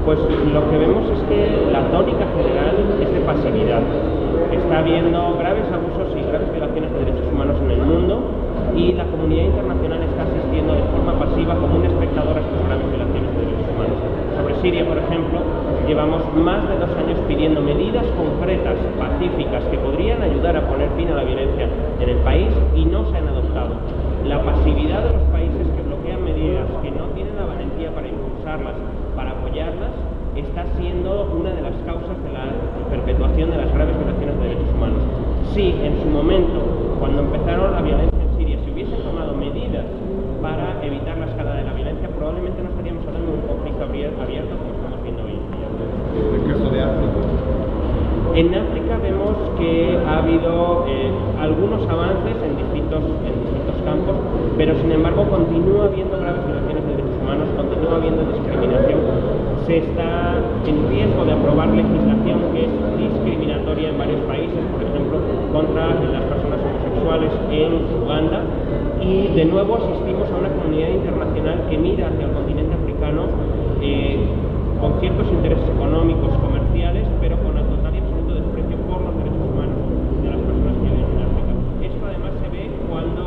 Pues lo que vemos es que la tónica general es de pasividad. Está habiendo graves abusos y graves violaciones de derechos humanos en el mundo y la comunidad internacional está asistiendo de forma pasiva como un espectador a estas graves violaciones de derechos humanos. Sobre Siria, por ejemplo, llevamos más de 2 años pidiendo medidas concretas, pacíficas, que podrían ayudar a poner fin a la violencia en el país y no se han adoptado. La pasividad de los países que bloquean medidas, que no tienen la valentía para impulsarlas, para apoyarlas, está siendo una de las causas de la perpetuación de las graves violaciones de derechos humanos. Si en su momento, cuando empezaron la violencia en Siria, se hubiesen tomado medidas para evitar la escalada de la violencia, probablemente no estaríamos hablando de un conflicto abierto como estamos viendo hoy en día. ¿El caso de África? En África vemos que ha habido algunos avances en distintos campos, pero sin embargo continúa habiendo graves violaciones de derechos humanos, continúa habiendo discriminación. Se está en riesgo de aprobar legislación que es discriminatoria en varios países, por ejemplo, contra las personas homosexuales en Uganda, y de nuevo asistimos a una comunidad internacional que mira hacia el continente africano con ciertos intereses económicos, comerciales, pero con el total y absoluto desprecio por los derechos humanos de las personas que viven en África. Esto además se ve cuando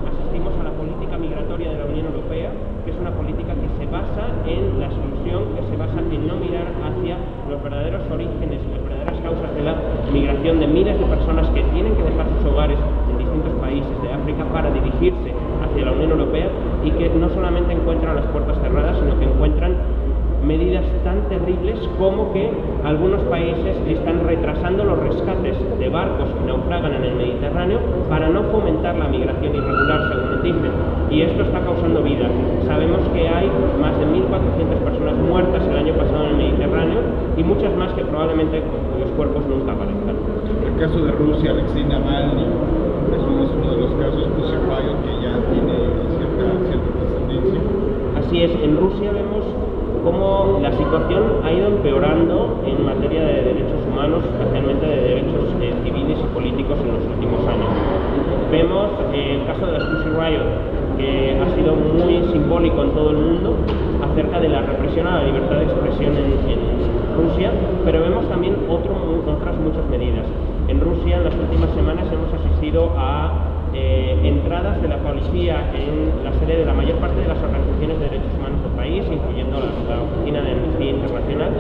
asistimos a la política migratoria de la Unión Europea, que es una política que se basa en la exclusión, que se basa en no mirar hacia los verdaderos orígenes, las verdaderas causas de la migración de miles de personas que tienen que dejar sus hogares en distintos países de África para dirigirse hacia la Unión Europea, y que no solamente encuentran las puertas cerradas, sino que encuentran medidas tan terribles como que algunos países están retrasando los rescates de barcos que naufragan en el Mediterráneo para no fomentar la migración irregular, según dicen, y esto está causando vidas. Sabemos que hay más de 1.400 personas muertas el año pasado en el Mediterráneo y muchas más que probablemente cuyos cuerpos nunca aparezcan. El caso de Rusia, Alexei Navalny, es uno de los casos Pussy Riot que ya tiene cierta trascendencia. Así es, en Rusia vemos cómo la situación ha ido empeorando en materia de derechos humanos, especialmente de derechos civiles y políticos en los últimos años. Vemos el caso de las Pussy Riot, que ha sido muy simbólico en todo el mundo acerca de la represión a la libertad de expresión en Rusia, pero vemos también otras muchas medidas. En Rusia, en las últimas semanas, hemos asistido a entradas de la policía en la sede de la mayor parte de las organizaciones de derechos humanos del país, incluyendo la oficina de Amnistía Internacional,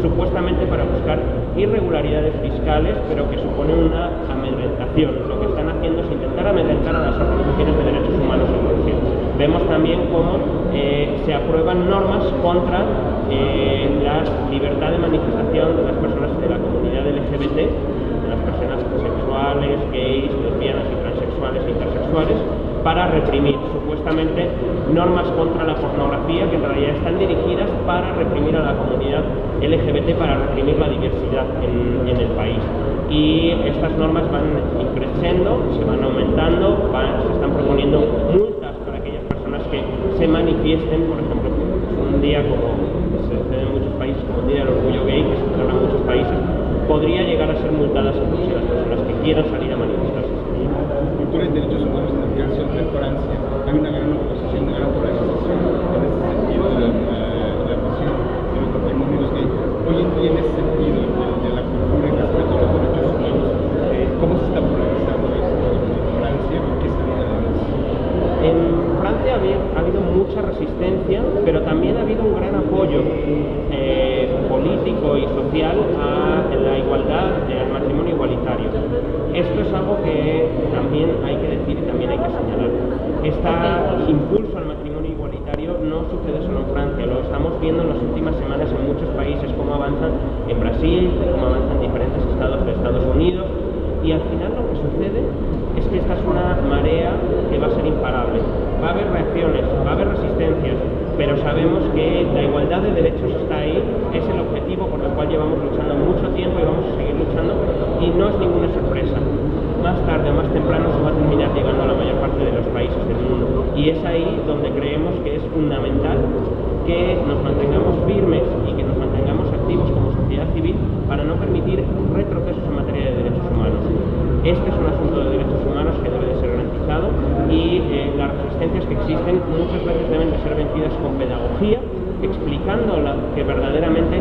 supuestamente para buscar irregularidades fiscales, pero que suponen una amedrentación. Lo que están haciendo es intentar amedrentar a las organizaciones de derechos humanos en Rusia. Vemos también cómo se aprueban normas contra la libertad de manifestación de las personas de la comunidad LGBT, de las personas sexuales, gays, lesbianas y transexuales e intersexuales, para reprimir supuestamente normas contra la pornografía que en realidad están dirigidas para reprimir a la comunidad LGBT, para reprimir la diversidad en el país. Y estas normas van creciendo, se van aumentando, se están proponiendo multas para aquellas personas que se manifiesten, por ejemplo, un día como se sucede en muchos países, como el Día del Orgullo Gay, que se celebra en muchos países, podría llegar a ser multadas incluso las personas que quieran salir a manifestarse. Cultura y derechos humanos en el caso de Francia, hay una gran oposición, una gran polarización en ese sentido de la pasión de los matrimonios gay. Hoy en día, en ese sentido, de la cultura y respeto a los derechos humanos, ¿cómo se está polarizando esto en Francia y qué se viene además? En Francia ha habido mucha resistencia, pero también ha habido un gran apoyo político y social a la igualdad, al matrimonio igualitario. Esto es algo que también hay que decir y también hay que señalar. Este impulso al matrimonio igualitario no sucede solo en Francia, lo estamos viendo en las últimas semanas en muchos países, cómo avanzan en Brasil, cómo avanzan en diferentes estados de Estados Unidos, y al final lo que sucede es que esta es una marea que va a ser imparable. Va a haber reacciones, va a haber resistencias, pero sabemos que la igualdad de derechos está ahí, es el objetivo por el cual llevamos luchando mucho tiempo y vamos a seguir luchando, y no es ninguna sorpresa. Más tarde o más temprano se va a terminar llegando a la mayor parte de los países del mundo, y es ahí donde creemos que es fundamental que nos mantengamos firmes y que nos mantengamos activos como sociedad civil para no permitir retrocesos en materia de derechos humanos. Este es un asunto de derechos humanos que debe de ser garantizado, y las resistencias que existen muchas veces deben de ser vencidas con pedagogía, explicando que verdaderamente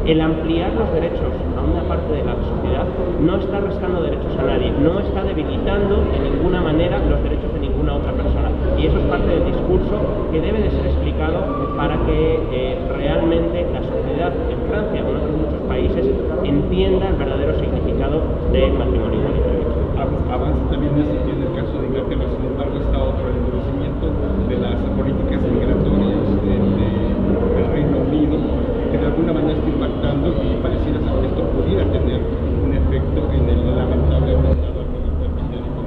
el ampliar los derechos a una parte de la sociedad no está restando derechos a nadie, no está debilitando de ninguna manera los derechos de ninguna otra persona. Y eso es parte del discurso que debe de ser explicado para que realmente la sociedad en Francia, o en otros muchos países, entienda el verdadero significado del matrimonio igualitario. Avanza también en el caso de Inglaterra, sin embargo, está otro el endurecimiento de las políticas migratorias del Reino Unido, que de alguna manera está impactando y pareciera ser que esto pudiera tener un efecto en el lamentable atentado al militar británico.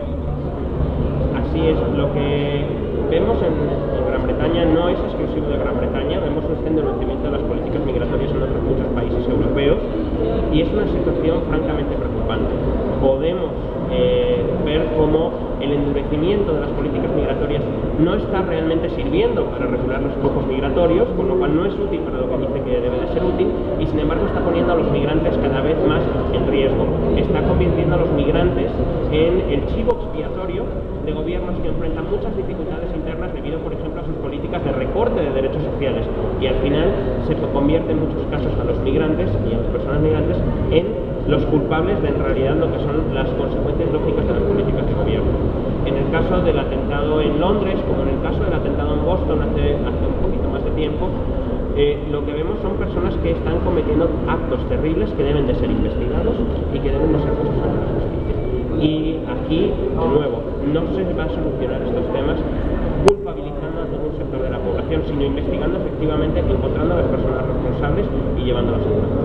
Así es, lo que vemos en Gran Bretaña no es exclusivo de Gran Bretaña, vemos un endurecimiento de las políticas migratorias en otros muchos países europeos y es una situación francamente preocupante. Podemos ver cómo el endurecimiento de las políticas migratorias no está realmente sirviendo para regular los flujos migratorios, con lo cual no es útil para lo que dice que debe de ser útil, y sin embargo está poniendo a los migrantes cada vez más en riesgo. Está convirtiendo a los migrantes en el chivo expiatorio de gobiernos que enfrentan muchas dificultades internas debido, por ejemplo, a sus políticas de recorte de derechos sociales, y al final se convierte en muchos casos a los migrantes y a las personas migrantes en los culpables de en realidad lo que son las consecuencias lógicas de las políticas de gobierno. En el caso del atentado en Londres, como en el caso del atentado en Boston hace un poquito más de tiempo, lo que vemos son personas que están cometiendo actos terribles que deben de ser investigados y que deben de ser puestos ante la justicia. Y aquí, de nuevo, no se va a solucionar estos temas culpabilizando a todo un sector de la población, sino investigando efectivamente, encontrando a las personas responsables y llevándolas a la justicia.